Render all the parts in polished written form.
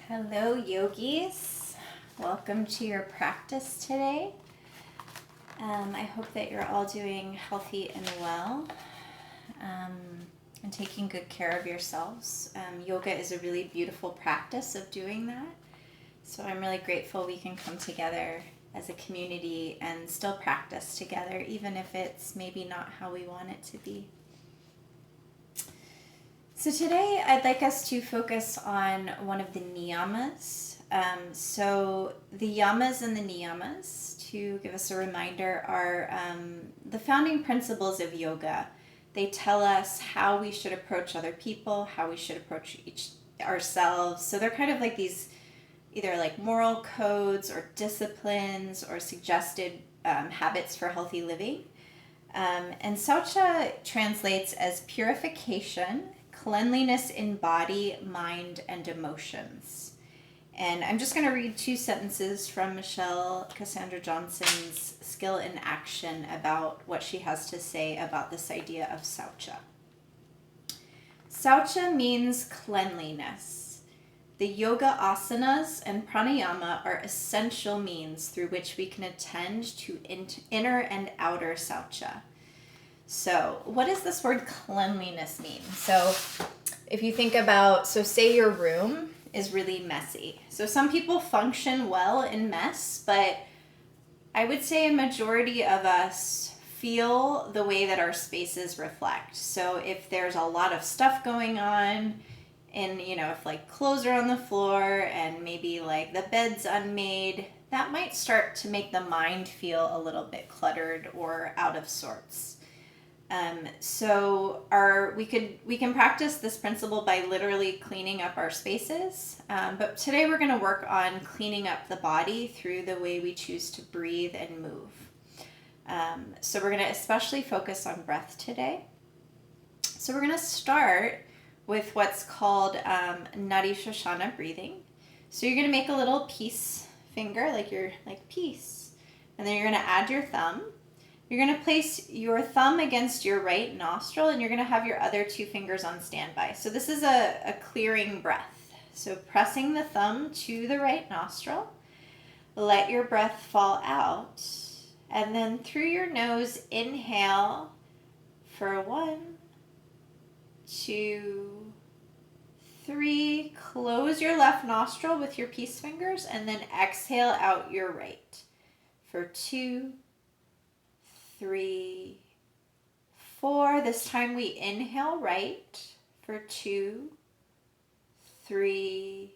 Hello, yogis. Welcome to your practice today. I hope that you're all doing healthy and well and taking good care of yourselves. Yoga is a really beautiful practice of doing that. So I'm really grateful we can come together as a community and still practice together, even if it's maybe not how we want it to be. So today I'd like us to focus on one of the niyamas. So the yamas and the niyamas, to give us a reminder, are the founding principles of yoga. They tell us how we should approach other people, how we should approach ourselves. So they're kind of like these either like moral codes or disciplines or suggested habits for healthy living. And Saucha translates as purification, cleanliness in body, mind, and emotions. And I'm just going to read two sentences from Michelle Cassandra Johnson's Skill in Action about what she has to say about this idea of Saucha. Saucha means cleanliness. The yoga asanas and pranayama are essential means through which we can attend to inner and outer Saucha. So what does this word cleanliness mean? So if you think about, say your room is really messy. So some people function well in mess, but I would say a majority of us feel the way that our spaces reflect. So if there's a lot of stuff going on, and if like clothes are on the floor and maybe like the bed's unmade, that might start to make the mind feel a little bit cluttered or out of sorts. We can practice this principle by literally cleaning up our spaces. But today we're going to work on cleaning up the body through the way we choose to breathe and move. So we're going to especially focus on breath today. So we're going to start with what's called Nadi Shoshana breathing. So you're going to make a little peace finger, like peace. And then you're going to add your thumb. You're going to place your thumb against your right nostril, and you're going to have your other two fingers on standby. So this is a clearing breath. So pressing the thumb to the right nostril, let your breath fall out. And then through your nose, inhale for 1, 2, 3. Close your left nostril with your peace fingers, and then exhale out your right for 2, 3, 4. This time we inhale right for 2, 3,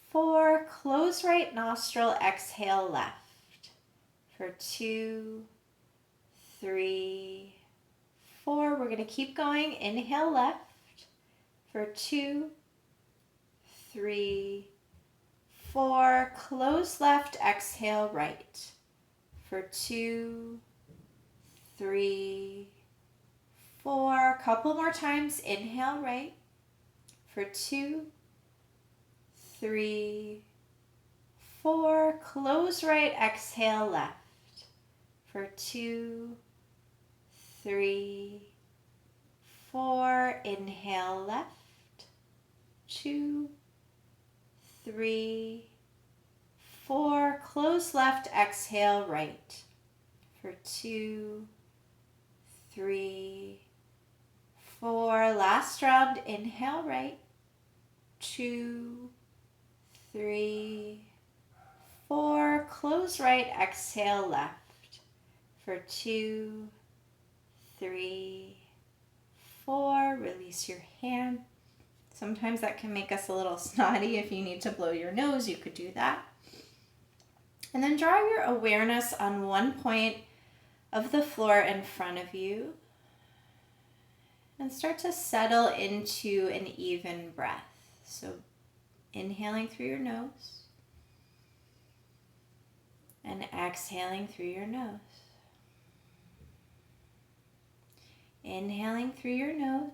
4. Close right nostril, exhale left for 2, 3, 4. We're going to keep going. Inhale left for 2, 3, 4. Close left, exhale right for 2, 3, 4. A couple more times. Inhale right for 2, 3, 4. Close right, exhale left for 2, 3, 4. Inhale left, 2, 3, 4. Close left, exhale right for 2, 3, 4. Last round. Inhale right, 2, 3, 4. Close right, exhale left for 2, 3, 4. Release your hand. Sometimes that can make us a little snotty. If you need to blow your nose, you could do that. And then draw your awareness on one point of the floor in front of you and start to settle into an even breath. So inhaling through your nose and exhaling through your nose. Inhaling through your nose.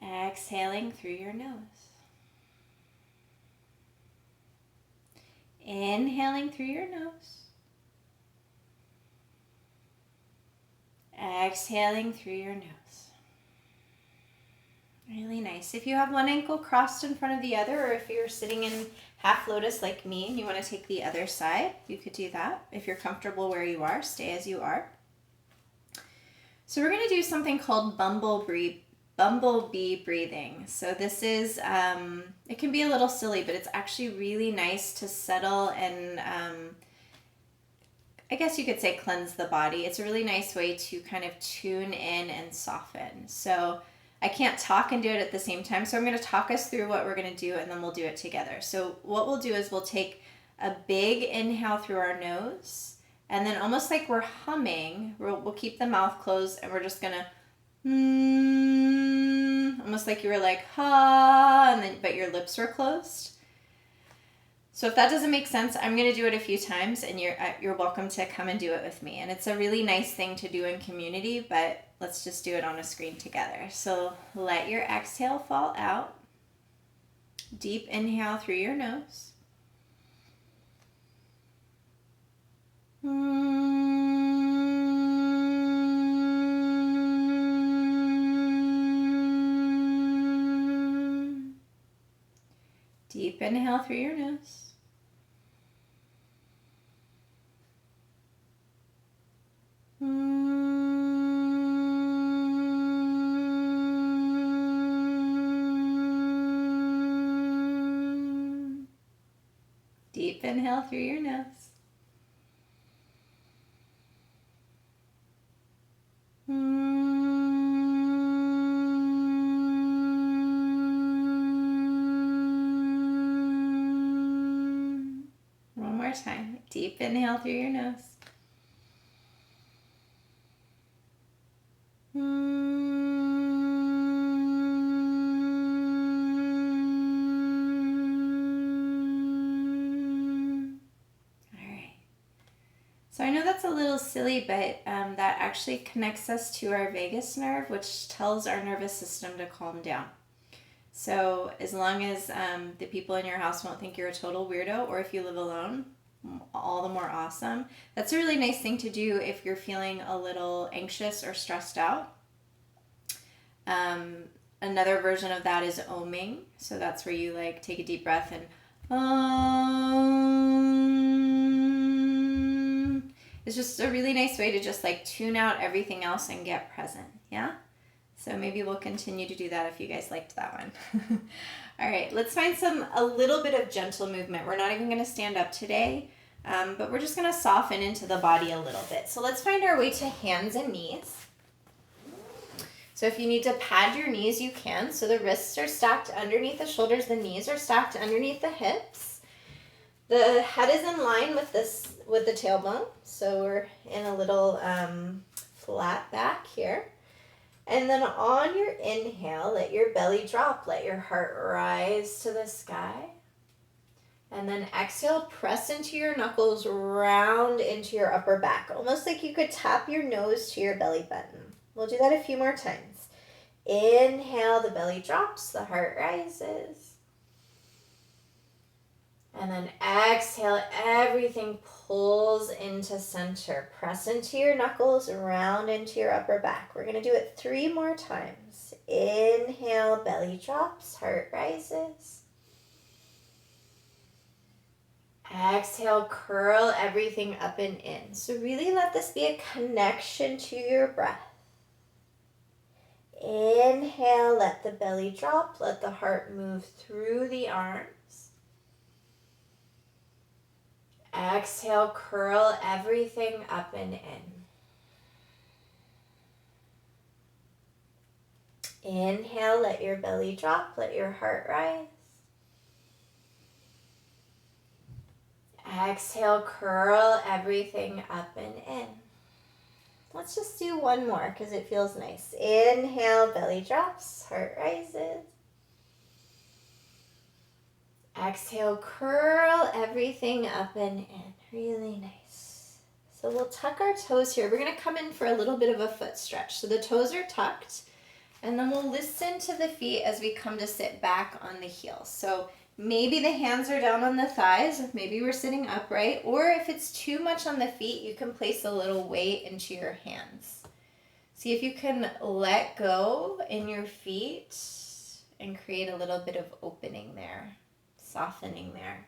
Exhaling through your nose. Inhaling through your nose. Exhaling through your nose. Really nice nice. If you have one ankle crossed in front of the other, or if you're sitting in half lotus like me and you want to take the other side, you could do that. If you're comfortable where you are, stay as you are. So we're going to do something called bumblebee breathing. So this is, it can be a little silly, but it's actually really nice to settle and I guess you could say cleanse the body. It's a really nice way to kind of tune in and soften. So I can't talk and do it at the same time. So I'm going to talk us through what we're going to do and then we'll do it together. So what we'll do is we'll take a big inhale through our nose and then almost like we're humming, we'll keep the mouth closed and we're just going to almost like you were like ha, and then but your lips were closed. So if that doesn't make sense, I'm going to do it a few times and you're welcome to come and do it with me. And it's a really nice thing to do in community, but let's just do it on a screen together. So let your exhale fall out. Deep inhale through your nose. Deep inhale through your nose. Deep inhale through your nose. One more time. Deep inhale through your nose. So I know that's a little silly, but that actually connects us to our vagus nerve, which tells our nervous system to calm down. So as long as the people in your house won't think you're a total weirdo, or if you live alone, all the more awesome. That's a really nice thing to do if you're feeling a little anxious or stressed out. Another version of that is oming. So that's where you like take a deep breath and it's just a really nice way to just like tune out everything else and get present. Yeah? So maybe we'll continue to do that if you guys liked that one. All right, let's find a little bit of gentle movement. We're not even going to stand up today, but we're just going to soften into the body a little bit. So let's find our way to hands and knees. So if you need to pad your knees, you can. So the wrists are stacked underneath the shoulders, the knees are stacked underneath the hips. The head is in line with the tailbone, so we're in a little flat back here. And then on your inhale, let your belly drop, let your heart rise to the sky. And then exhale, press into your knuckles, round into your upper back, almost like you could tap your nose to your belly button. We'll do that a few more times. Inhale, the belly drops, the heart rises. And then exhale, everything pulls into center. Press into your knuckles, round into your upper back. We're going to do it 3 more times. Inhale, belly drops, heart rises. Exhale, curl everything up and in. So really let this be a connection to your breath. Inhale, let the belly drop, let the heart move through the arms. Exhale, curl everything up and in. Inhale, let your belly drop, let your heart rise. Exhale, curl everything up and in. Let's just do one more because it feels nice. Inhale, belly drops, heart rises. Exhale, curl everything up and in. Really nice. So we'll tuck our toes here. We're going to come in for a little bit of a foot stretch. So the toes are tucked, and then we'll listen to the feet as we come to sit back on the heels. So maybe the hands are down on the thighs, maybe we're sitting upright, or if it's too much on the feet, you can place a little weight into your hands. See if you can let go in your feet and create a little bit of opening there, softening there.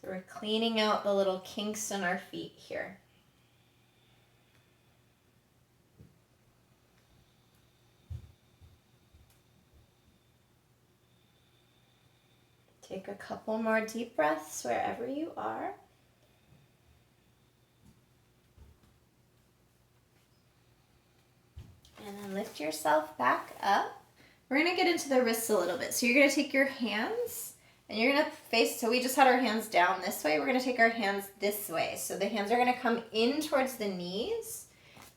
So we're cleaning out the little kinks in our feet here. Take a couple more deep breaths wherever you are. And then lift yourself back up. We're going to get into the wrists a little bit. So you're going to take your hands and you're going to face, so we just had our hands down this way. We're going to take our hands this way. So the hands are going to come in towards the knees.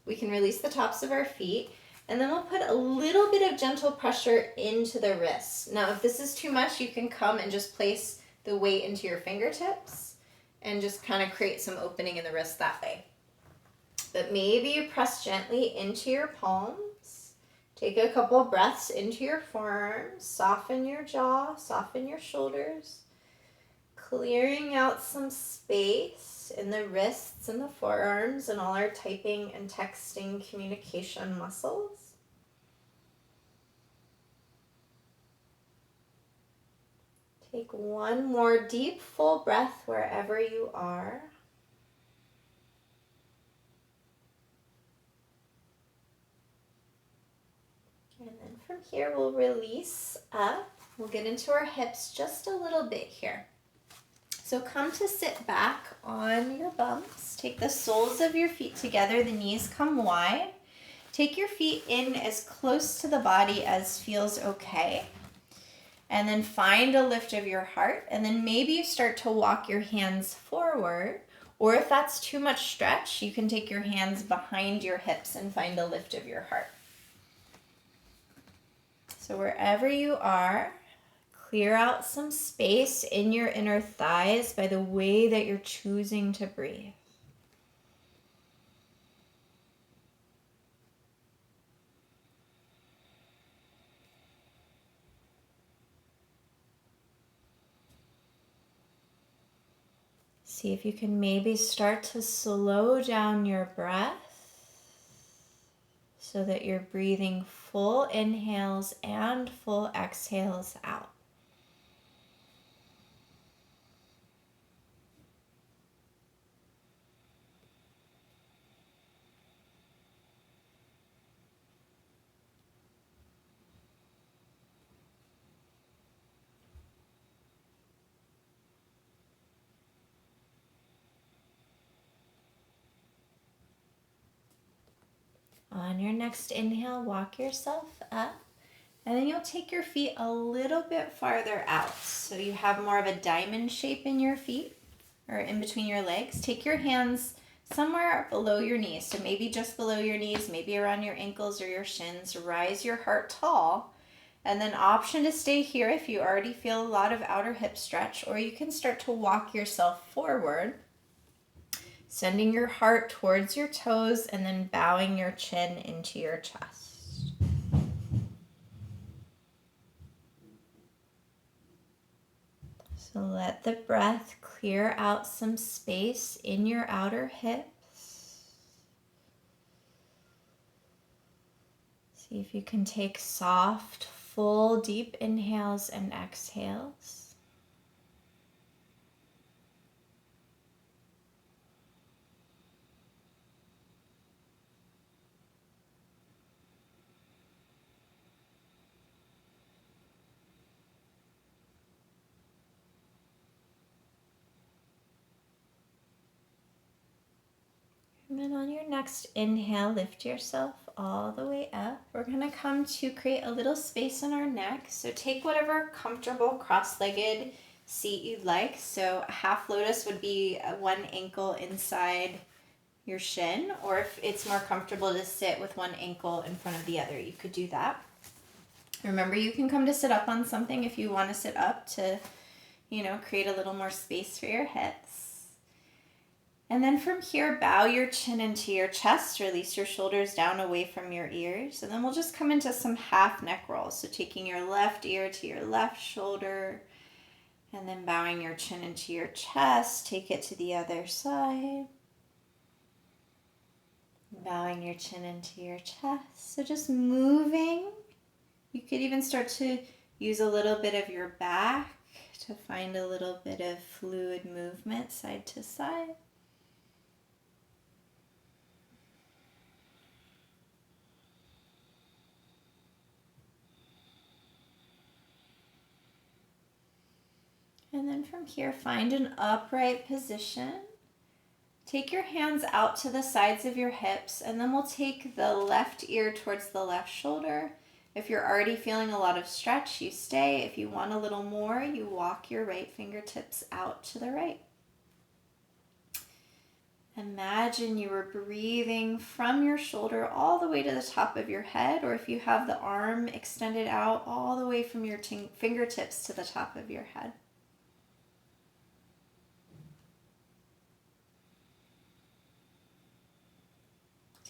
We can release the tops of our feet. And then we'll put a little bit of gentle pressure into the wrists. Now, if this is too much, you can come and just place the weight into your fingertips and just kind of create some opening in the wrist that way. But maybe you press gently into your palms. Take a couple of breaths into your forearms. Soften your jaw, soften your shoulders. Clearing out some space in the wrists and the forearms and all our typing and texting communication muscles. Take one more deep, full breath wherever you are. And then from here, we'll release up. We'll get into our hips just a little bit here. So come to sit back on your bumps. Take the soles of your feet together. The knees come wide. Take your feet in as close to the body as feels okay. And then find a lift of your heart. And then maybe you start to walk your hands forward. Or if that's too much stretch, you can take your hands behind your hips and find a lift of your heart. So wherever you are, clear out some space in your inner thighs by the way that you're choosing to breathe. See if you can maybe start to slow down your breath so that you're breathing full inhales and full exhales out. On your next inhale, walk yourself up, and then you'll take your feet a little bit farther out. So you have more of a diamond shape in your feet or in between your legs. Take your hands somewhere below your knees. So maybe just below your knees, maybe around your ankles or your shins. Rise your heart tall. And then option to stay here if you already feel a lot of outer hip stretch, or you can start to walk yourself forward, sending your heart towards your toes and then bowing your chin into your chest. So let the breath clear out some space in your outer hips. See if you can take soft, full, deep inhales and exhales. And then on your next inhale, lift yourself all the way up. We're going to come to create a little space in our neck. So take whatever comfortable cross-legged seat you'd like. So a half lotus would be one ankle inside your shin, or if it's more comfortable to sit with one ankle in front of the other, you could do that. Remember, you can come to sit up on something if you want to sit up to, create a little more space for your hips. And then from here, bow your chin into your chest, release your shoulders down away from your ears. And then we'll just come into some half neck rolls. So taking your left ear to your left shoulder, and then bowing your chin into your chest, take it to the other side. Bowing your chin into your chest. So just moving could even start to use a little bit of your back to find a little bit of fluid movement side to side. And then from here, find an upright position. Take your hands out to the sides of your hips, and then we'll take the left ear towards the left shoulder. If you're already feeling a lot of stretch, you stay. If you want a little more, you walk your right fingertips out to the right. Imagine you were breathing from your shoulder all the way to the top of your head, or if you have the arm extended out, all the way from your fingertips to the top of your head.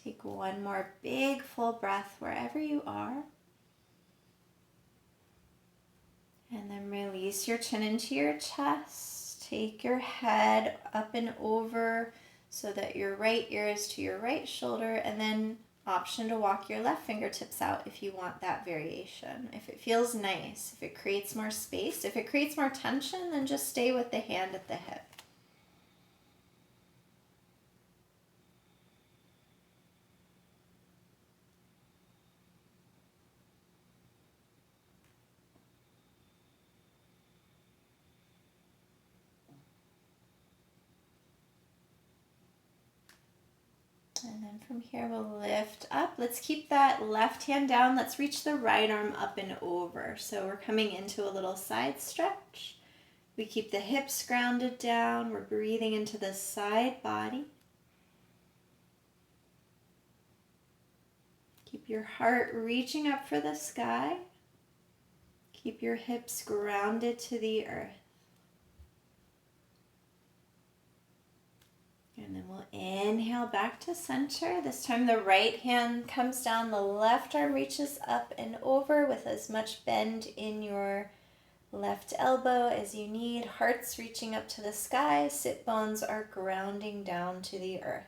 Take one more big full breath wherever you are. And then release your chin into your chest. Take your head up and over so that your right ear is to your right shoulder, and then option to walk your left fingertips out if you want that variation. If it feels nice, if it creates more space, if it creates more tension, then just stay with the hand at the hip. And then from here we'll lift up. Let's keep that left hand down. Let's reach the right arm up and over. So we're coming into a little side stretch. We keep the hips grounded down. We're breathing into the side body. Keep your heart reaching up for the sky. Keep your hips grounded to the earth. And then we'll inhale back to center. This time the right hand comes down, the left arm reaches up and over with as much bend in your left elbow as you need. Heart's reaching up to the sky, sit bones are grounding down to the earth.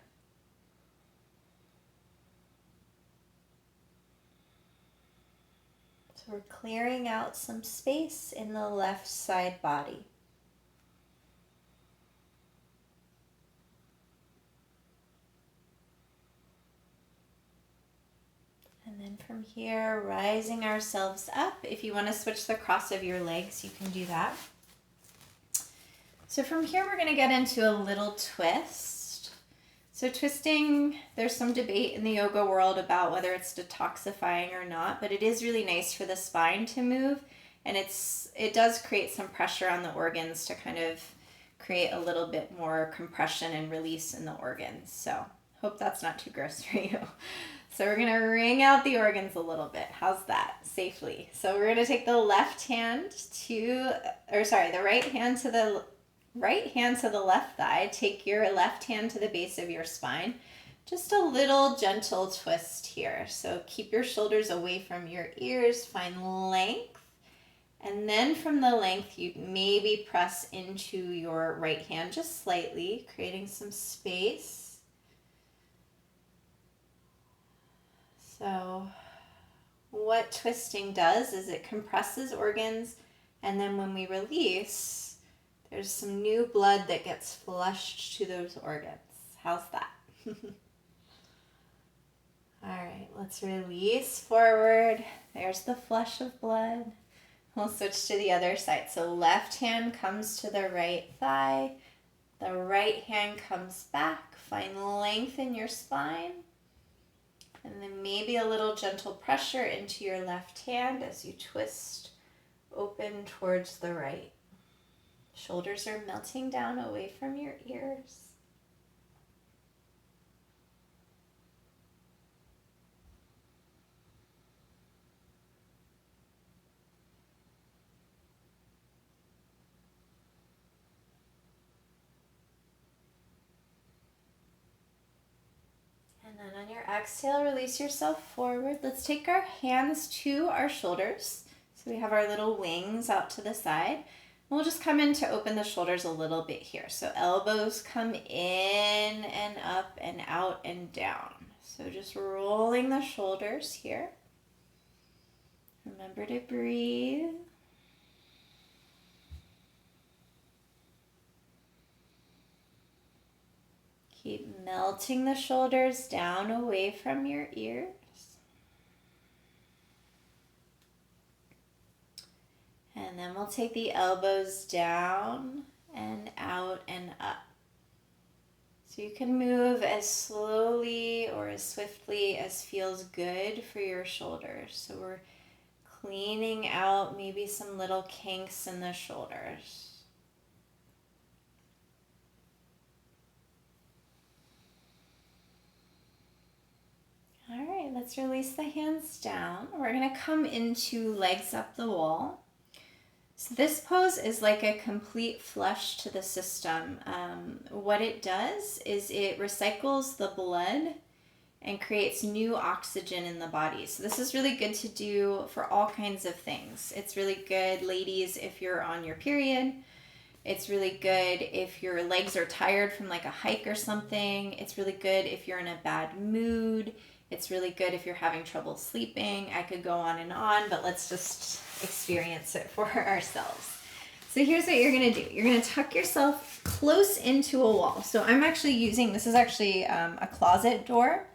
So we're clearing out some space in the left side body. And then from here, rising ourselves up. If you want to switch the cross of your legs, you can do that. So from here, we're going to get into a little twist. So twisting, there's some debate in the yoga world about whether it's detoxifying or not, but it is really nice for the spine to move. And it does create some pressure on the organs to kind of create a little bit more compression and release in the organs. So hope that's not too gross for you. So we're going to wring out the organs a little bit. How's that? Safely. So we're going to take the the right hand to the right hand to the left thigh. Take your left hand to the base of your spine. Just a little gentle twist here. So keep your shoulders away from your ears. Find length. And then from the length, you maybe press into your right hand just slightly, creating some space. So what twisting does is it compresses organs, and then when we release, there's some new blood that gets flushed to those organs. How's that? All right, let's release forward. There's the flush of blood. We'll switch to the other side. So left hand comes to the right thigh. The right hand comes back. Find length in your spine. And then maybe a little gentle pressure into your left hand as you twist open towards the right. Shoulders are melting down away from your ears. And then on your exhale, release yourself forward. Let's take our hands to our shoulders. So we have our little wings out to the side. We'll just come in to open the shoulders a little bit here. So elbows come in and up and out and down. So just rolling the shoulders here. Remember to breathe. Keep melting the shoulders down away from your ears. And then we'll take the elbows down and out and up. So you can move as slowly or as swiftly as feels good for your shoulders. So we're cleaning out maybe some little kinks in the shoulders. All right, let's release the hands down. We're going to come into legs up the wall. So this pose is like a complete flush to the system. What it does is it recycles the blood and creates new oxygen in the body. So this is really good to do for all kinds of things. It's really good, ladies, if you're on your period. It's really good if your legs are tired from like a hike or something. It's really good if you're in a bad mood. It's really good if you're having trouble sleeping. I could go on, but let's just experience it for ourselves. So here's what you're gonna do. You're gonna tuck yourself close into a wall. So I'm actually using, this is actually a closet door.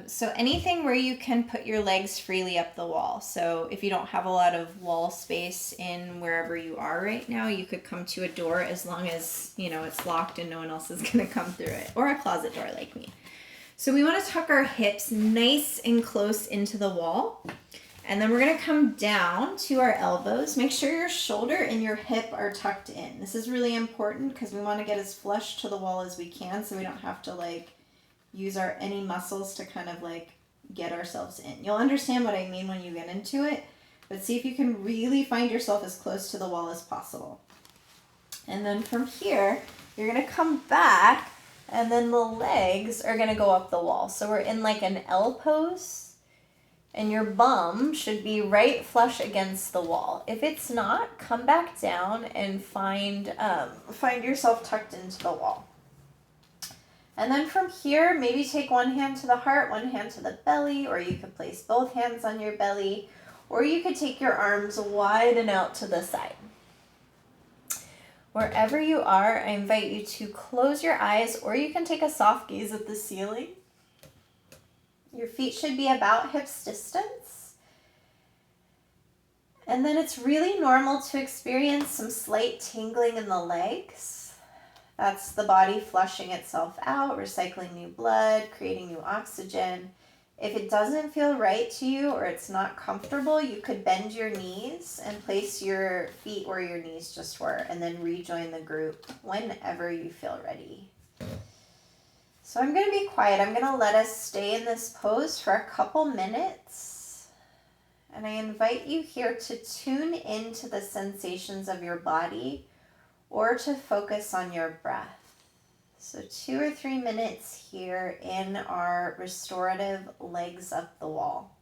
So anything where you can put your legs freely up the wall. So if you don't have a lot of wall space in wherever you are right now, you could come to a door as long as, you know, it's locked and no one else is gonna come through it, or a closet door like me. So we want to tuck our hips nice and close into the wall. And then we're going to come down to our elbows. Make sure your shoulder and your hip are tucked in. This is really important because we want to get as flush to the wall as we can so we don't have to like use any muscles to kind of like get ourselves in. You'll understand what I mean when you get into it, but see if you can really find yourself as close to the wall as possible. And then from here, you're going to come back. And then the legs are going to go up the wall. So we're in like an L pose. And your bum should be right flush against the wall. If it's not, come back down and find yourself tucked into the wall. And then from here, maybe take one hand to the heart, one hand to the belly, or you could place both hands on your belly, or you could take your arms wide and out to the side. Wherever you are, I invite you to close your eyes, or you can take a soft gaze at the ceiling. Your feet should be about hips distance. And then it's really normal to experience some slight tingling in the legs. That's the body flushing itself out, recycling new blood, creating new oxygen. If it doesn't feel right to you or it's not comfortable, you could bend your knees and place your feet where your knees just were and then rejoin the group whenever you feel ready. So I'm going to be quiet. I'm going to let us stay in this pose for a couple minutes. And I invite you here to tune into the sensations of your body or to focus on your breath. So 2 or 3 minutes here in our restorative legs up the wall.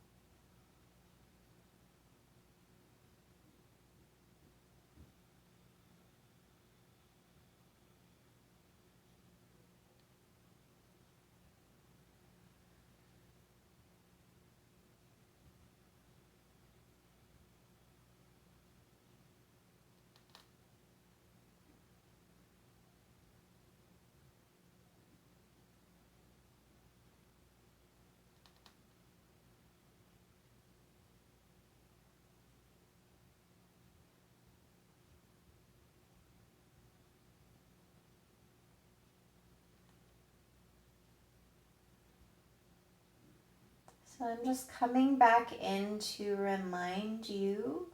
So I'm just coming back in to remind you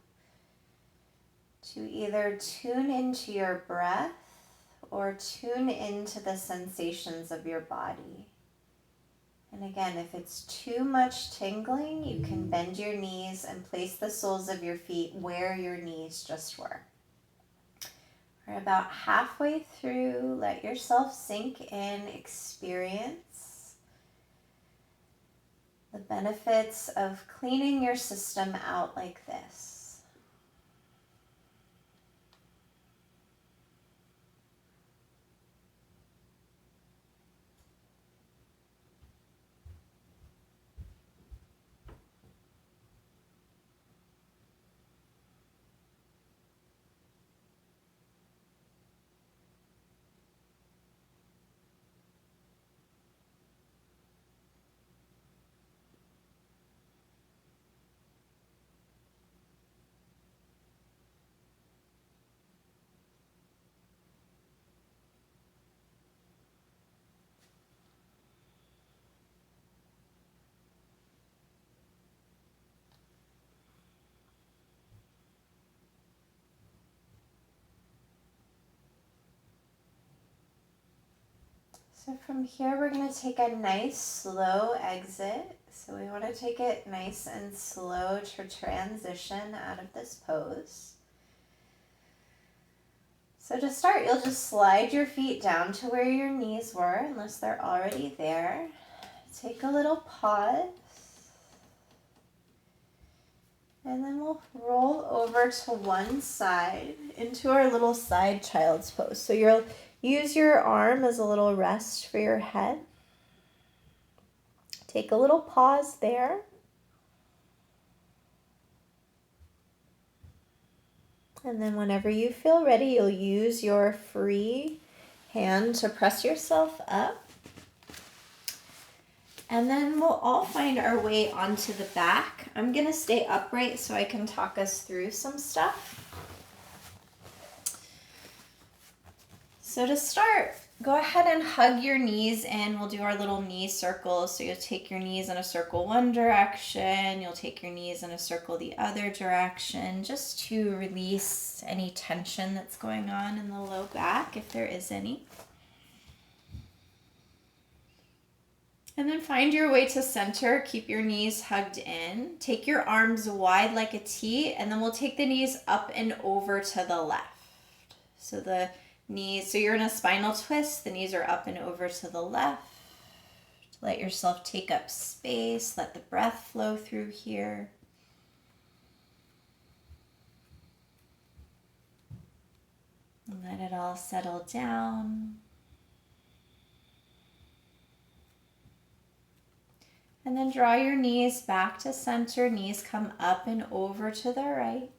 to either tune into your breath or tune into the sensations of your body. And again, if it's too much tingling, you can bend your knees and place the soles of your feet where your knees just were. We're about halfway through. Let yourself sink in, experience the benefits of cleaning your system out like this. So from here, we're going to take a nice slow exit. So we want to take it nice and slow to transition out of this pose. So to start, you'll just slide your feet down to where your knees were, unless they're already there. Take a little pause. And then we'll roll over to one side into our little side child's pose. So you'll use your arm as a little rest for your head. Take a little pause there. And then whenever you feel ready, you'll use your free hand to press yourself up. And then we'll all find our way onto the back. I'm going to stay upright so I can talk us through some stuff. So to start, go ahead and hug your knees in. We'll do our little knee circles. So you'll take your knees in a circle one direction. You'll take your knees in a circle the other direction, just to release any tension that's going on in the low back, if there is any. And then find your way to center. Keep your knees hugged in. Take your arms wide like a T, and then we'll take the knees up and over to the left. So the knees, so you're in a spinal twist. The knees are up and over to the left. Let yourself take up space. Let the breath flow through here. And let it all settle down. And then draw your knees back to center. Knees come up and over to the right.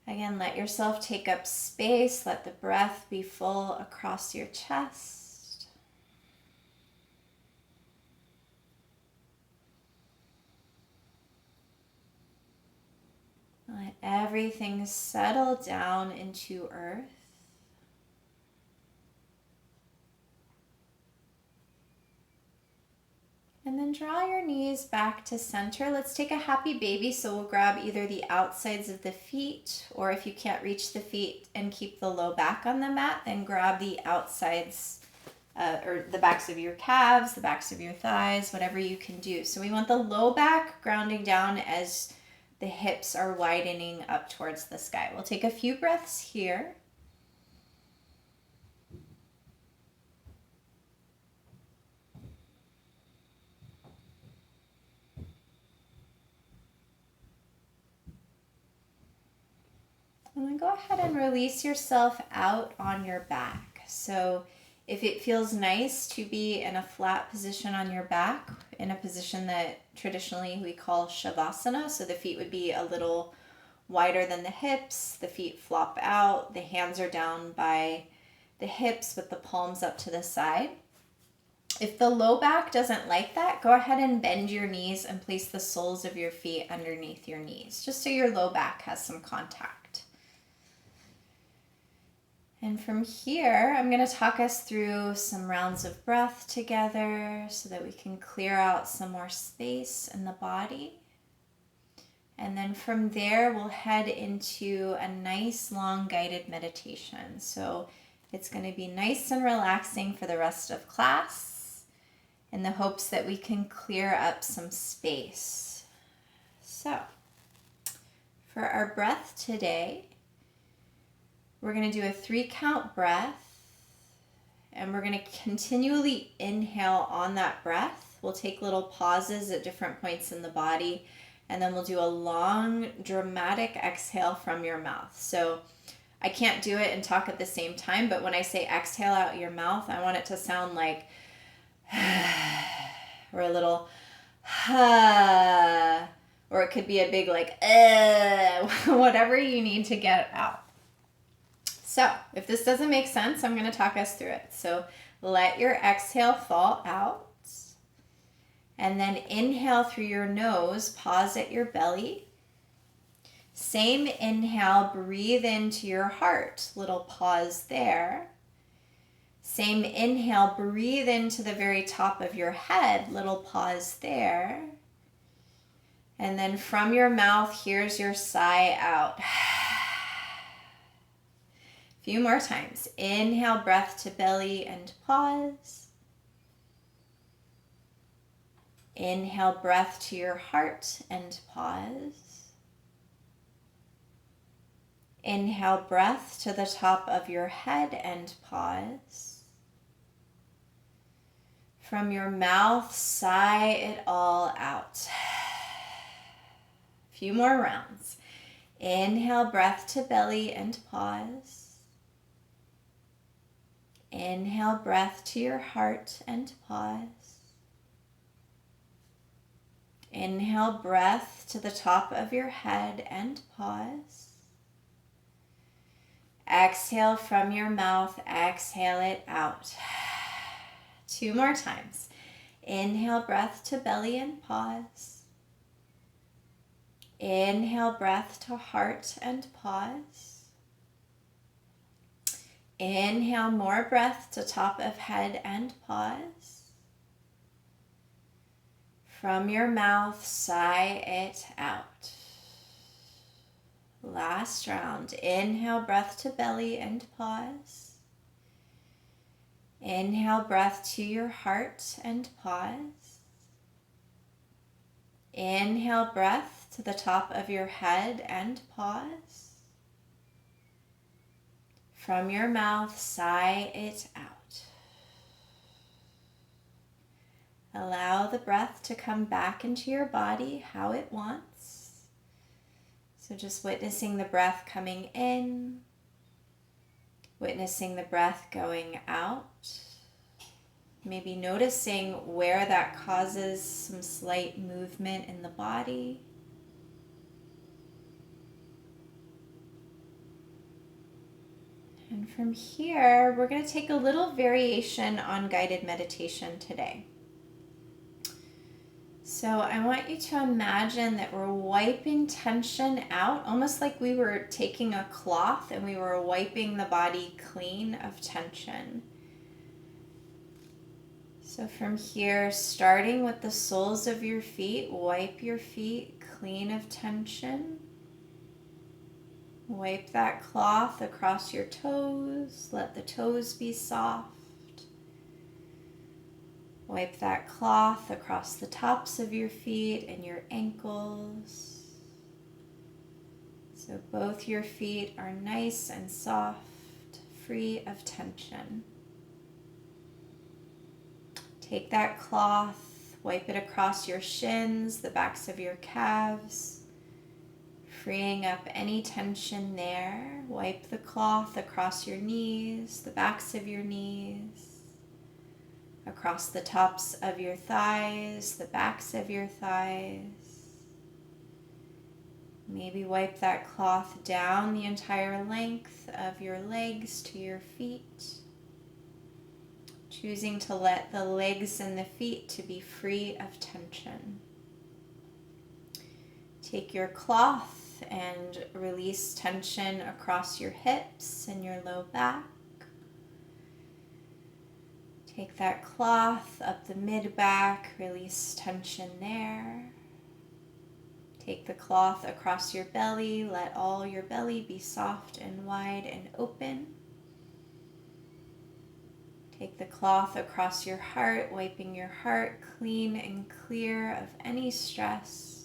Again, let yourself take up space. Let the breath be full across your chest. Let everything settle down into earth. And then draw your knees back to center. Let's take a happy baby. So we'll grab either the outsides of the feet, or if you can't reach the feet and keep the low back on the mat, then grab the outsides or the backs of your calves, the backs of your thighs, whatever you can do. So we want the low back grounding down as the hips are widening up towards the sky. We'll take a few breaths here. And then go ahead and release yourself out on your back. So if it feels nice to be in a flat position on your back, in a position that traditionally we call Shavasana, so the feet would be a little wider than the hips, the feet flop out, the hands are down by the hips with the palms up to the side. If the low back doesn't like that, go ahead and bend your knees and place the soles of your feet underneath your knees, just so your low back has some contact. And from here, I'm going to talk us through some rounds of breath together so that we can clear out some more space in the body. And then from there, we'll head into a nice long guided meditation. So it's going to be nice and relaxing for the rest of class in the hopes that we can clear up some space. So for our breath today, we're going to do a 3-count breath, and we're going to continually inhale on that breath. We'll take little pauses at different points in the body, and then we'll do a long, dramatic exhale from your mouth. So I can't do it and talk at the same time, but when I say exhale out your mouth, I want it to sound like or a little or it could be a big like whatever you need to get out. So if this doesn't make sense, I'm going to talk us through it. So let your exhale fall out, and then inhale through your nose, pause at your belly. Same inhale, breathe into your heart, little pause there. Same inhale, breathe into the very top of your head, little pause there. And then from your mouth, here's your sigh out. Few more times. Inhale, breath to belly and pause. Inhale, breath to your heart and pause. Inhale, breath to the top of your head and pause. From your mouth, sigh it all out. Few more rounds. Inhale, breath to belly and pause. Inhale, breath to your heart and pause. Inhale, breath to the top of your head and pause. Exhale from your mouth, exhale it out. 2 more times. Inhale, breath to belly and pause. Inhale, breath to heart and pause. Inhale, more breath to top of head and pause. From your mouth, sigh it out. Last round. Inhale, breath to belly and pause. Inhale, breath to your heart and pause. Inhale, breath to the top of your head and pause. From your mouth, sigh it out. Allow the breath to come back into your body how it wants. So just witnessing the breath coming in, witnessing the breath going out. Maybe noticing where that causes some slight movement in the body. And from here, we're going to take a little variation on guided meditation today. So I want you to imagine that we're wiping tension out, almost like we were taking a cloth and we were wiping the body clean of tension. So from here, starting with the soles of your feet, wipe your feet clean of tension. Wipe that cloth across your toes. Let the toes be soft. Wipe that cloth across the tops of your feet and your ankles. So both your feet are nice and soft, free of tension. Take that cloth, wipe it across your shins, the backs of your calves, freeing up any tension there. Wipe the cloth across your knees, the backs of your knees, across the tops of your thighs, the backs of your thighs. Maybe wipe that cloth down the entire length of your legs to your feet, choosing to let the legs and the feet to be free of tension. Take your cloth and release tension across your hips and your low back. Take that cloth up the mid-back, release tension there. Take the cloth across your belly, let all your belly be soft and wide and open. Take the cloth across your heart, wiping your heart clean and clear of any stress.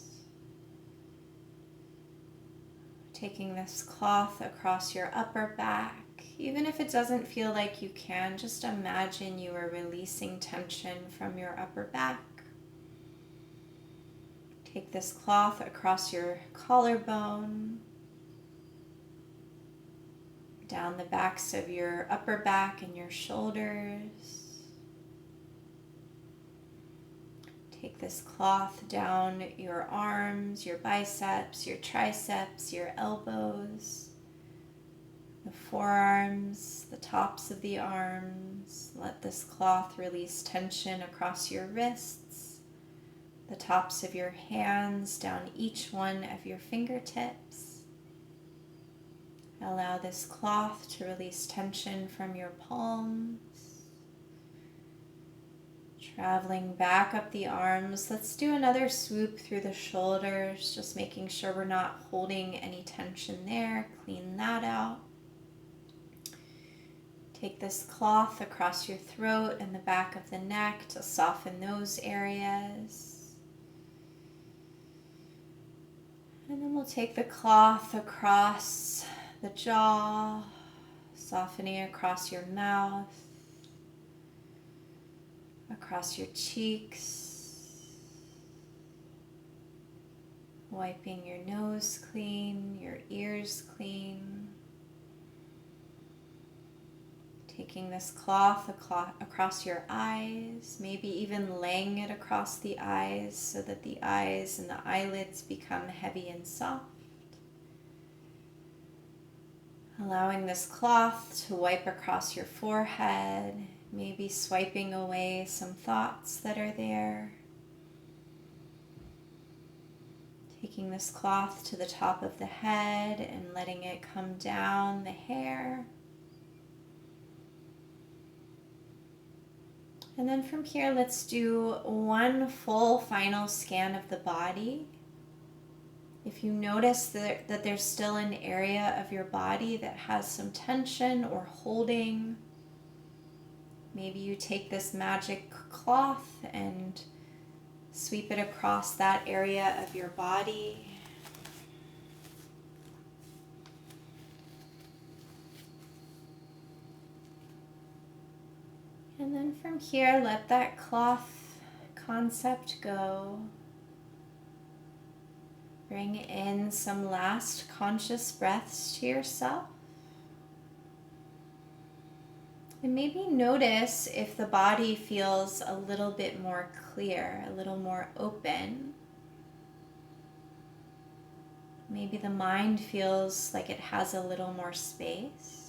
Taking this cloth across your upper back. Even if it doesn't feel like you can, just imagine you are releasing tension from your upper back. Take this cloth across your collarbone, down the backs of your upper back and your shoulders. Take this cloth down your arms, your biceps, your triceps, your elbows, the forearms, the tops of the arms. Let this cloth release tension across your wrists, the tops of your hands, down each one of your fingertips. Allow this cloth to release tension from your palms. Traveling back up the arms, let's do another swoop through the shoulders, just making sure we're not holding any tension there. Clean that out. Take this cloth across your throat and the back of the neck to soften those areas. And then we'll take the cloth across the jaw, softening across your mouth, across your cheeks, wiping your nose clean, your ears clean. Taking this cloth across your eyes, maybe even laying it across the eyes so that the eyes and the eyelids become heavy and soft. Allowing this cloth to wipe across your forehead, maybe swiping away some thoughts that are there. Taking this cloth to the top of the head and letting it come down the hair. And then from here, let's do one full final scan of the body. If you notice that there's still an area of your body that has some tension or holding, maybe you take this magic cloth and sweep it across that area of your body. And then from here, let that cloth concept go. Bring in some last conscious breaths to yourself. And maybe notice if the body feels a little bit more clear, a little more open. Maybe the mind feels like it has a little more space.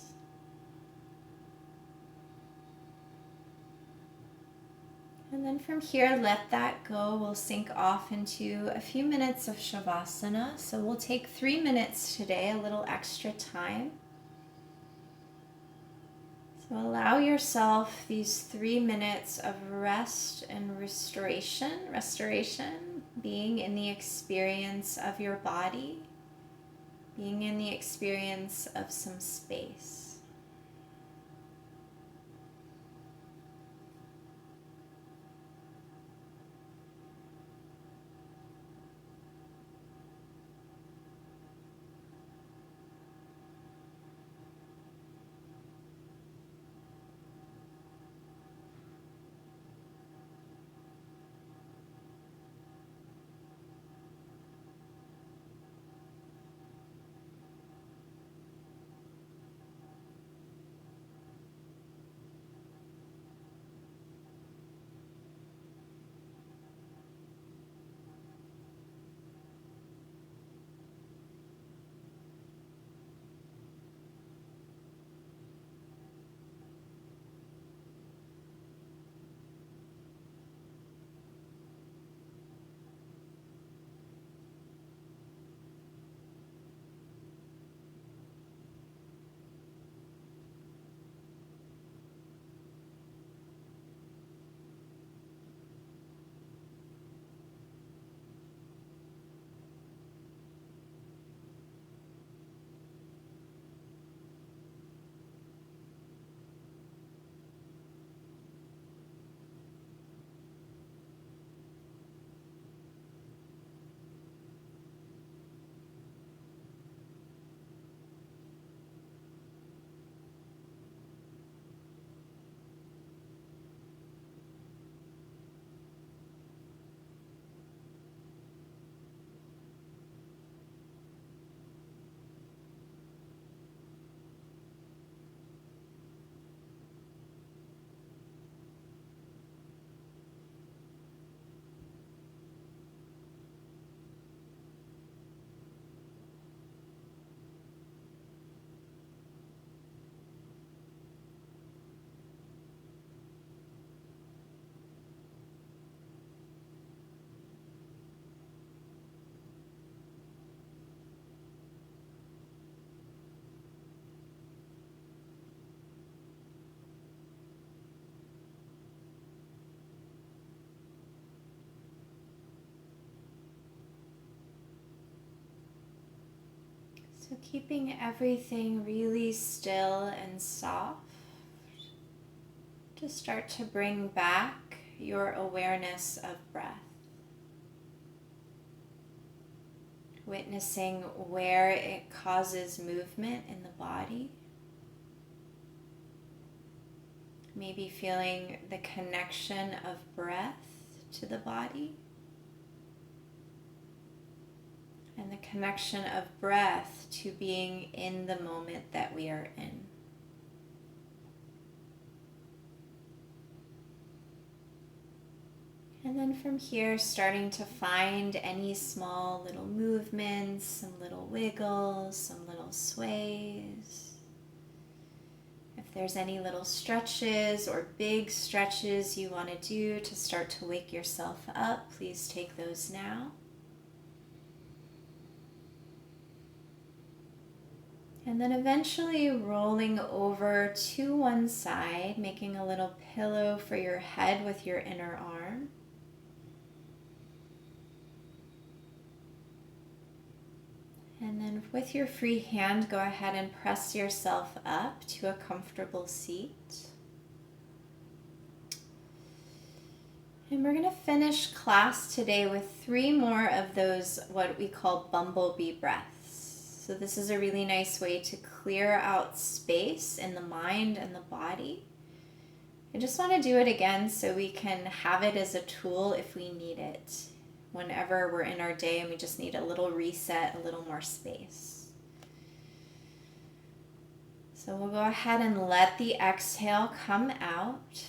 And then from here, let that go. We'll sink off into a few minutes of Shavasana. So we'll take 3 minutes today, a little extra time. So allow yourself these 3 minutes of rest and restoration. Restoration being in the experience of your body, being in the experience of some space. So keeping everything really still and soft. Just start to bring back your awareness of breath. Witnessing where it causes movement in the body. Maybe feeling the connection of breath to the body. And the connection of breath to being in the moment that we are in. And then from here, starting to find any small little movements, some little wiggles, some little sways. If there's any little stretches or big stretches you want to do to start to wake yourself up, please take those now. And then eventually rolling over to one side, making a little pillow for your head with your inner arm. And then with your free hand, go ahead and press yourself up to a comfortable seat. And we're going to finish class today with 3 more of those, what we call bumblebee breaths. So this is a really nice way to clear out space in the mind and the body. I just want to do it again so we can have it as a tool if we need it. Whenever we're in our day and we just need a little reset, a little more space. So we'll go ahead and let the exhale come out.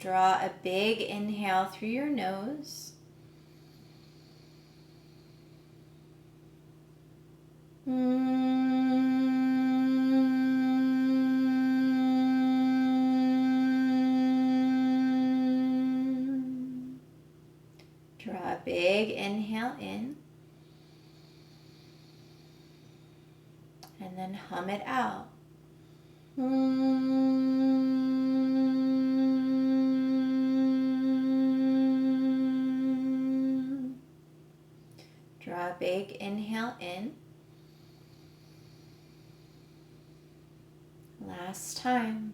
Draw a big inhale through your nose. Draw a big inhale in. And then hum it out. Draw a big inhale in. Last time.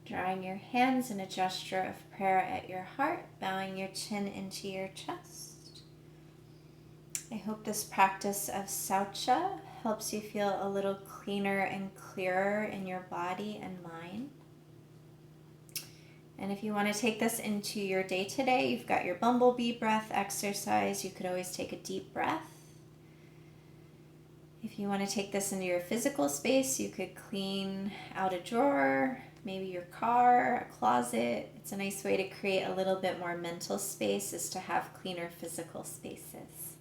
Drawing your hands in a gesture of prayer at your heart, bowing your chin into your chest. I hope this practice of saucha helps you feel a little cleaner and clearer in your body and mind. And if you want to take this into your day today, you've got your bumblebee breath exercise. You could always take a deep breath. If you want to take this into your physical space, you could clean out a drawer, maybe your car, a closet. It's a nice way to create a little bit more mental space, is to have cleaner physical spaces.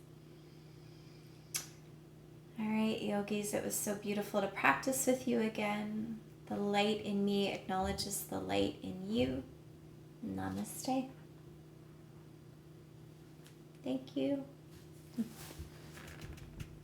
All right, yogis, it was so beautiful to practice with you again. The light in me acknowledges the light in you. Namaste. Thank you.